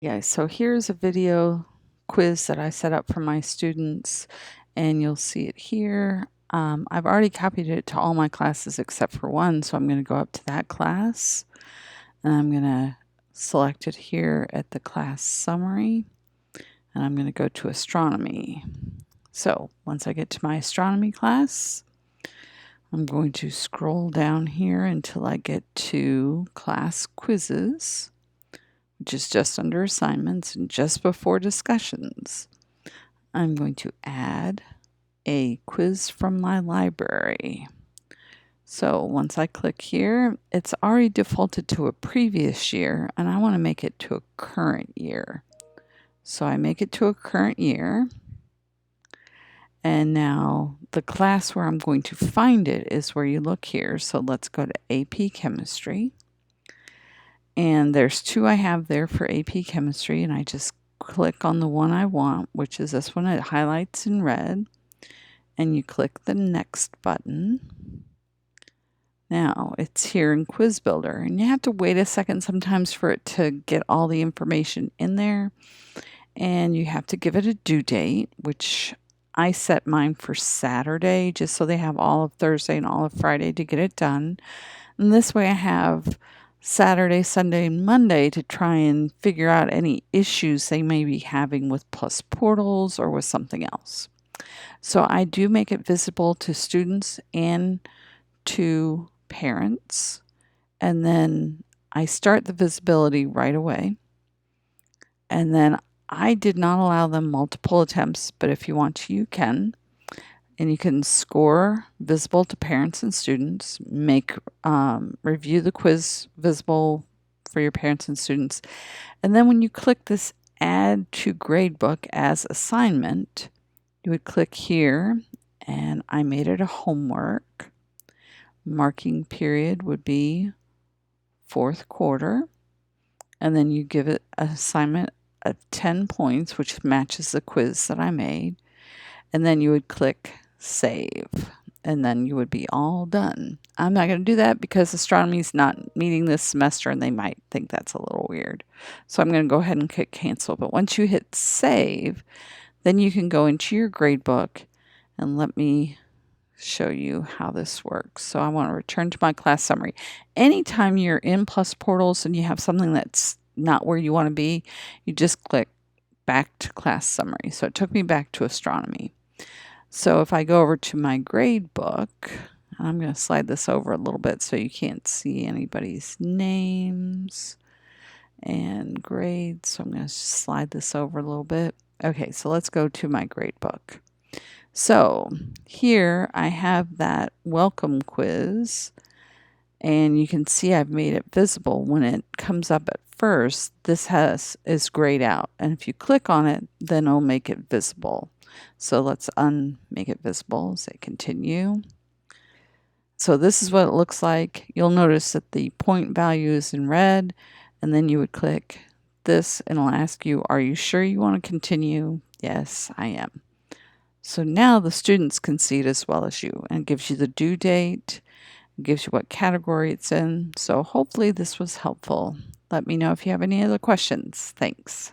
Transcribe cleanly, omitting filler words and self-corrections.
Yeah, so here's a video quiz that I set up for my students, and you'll see it here. I've already copied it to all my classes except for one, so I'm going to go up to that class, and I'm going to select it here at the class summary, and I'm going to go to astronomy. So once I get to my astronomy class, I'm going to scroll down here until I get to class quizzes, which is just under assignments and just before discussions. I'm going to add a quiz from my library. So once I click here, it's already defaulted to a previous year, and I want to make it to a current year. So I make it to a current year. And now the class where I'm going to find it is where you look here. So let's go to AP Chemistry. And there's two I have there for AP Chemistry, and I just click on the one I want, which is this one. It highlights in red, and you click the Next button. Now it's here in Quiz Builder, and you have to wait a second sometimes for it to get all the information in there, and you have to give it a due date, which I set mine for Saturday just so they have all of Thursday and all of Friday to get it done. And this way I have Saturday, Sunday, and Monday to try and figure out any issues they may be having with Plus Portals or with something else. So I do make it visible to students and to parents, and then I start the visibility right away. And then I did not allow them multiple attempts, but if you want to, you can. And you can score visible to parents and students, review the quiz visible for your parents and students. And then when you click this Add to Gradebook as assignment, you would click here, and I made it a homework. Marking period would be fourth quarter. And then you give it an assignment of 10 points, which matches the quiz that I made. And then you would click Save, and then you would be all done. I'm not going to do that because astronomy is not meeting this semester, and they might think that's a little weird. So I'm going to go ahead and click Cancel. But once you hit Save, then you can go into your gradebook, and let me show you how this works. So I want to return to my class summary. Anytime you're in Plus Portals and you have something that's not where you want to be, you just click back to class summary. So it took me back to astronomy. So if I go over to my grade book, I'm going to slide this over a little bit so you can't see anybody's names and grades. So I'm going to slide this over a little bit. Okay, so let's go to my grade book. So here I have that welcome quiz, and you can see I've made it visible. When it comes up at first, this is grayed out, and if you click on it, then it'll make it visible. So let's make it visible, say continue. So this is what it looks like. You'll notice that the point value is in red, and then you would click this and it'll ask you, are you sure you want to continue? Yes, I am. So now the students can see it as well as you, and it gives you the due date, gives you what category it's in. So hopefully this was helpful. Let me know if you have any other questions. Thanks.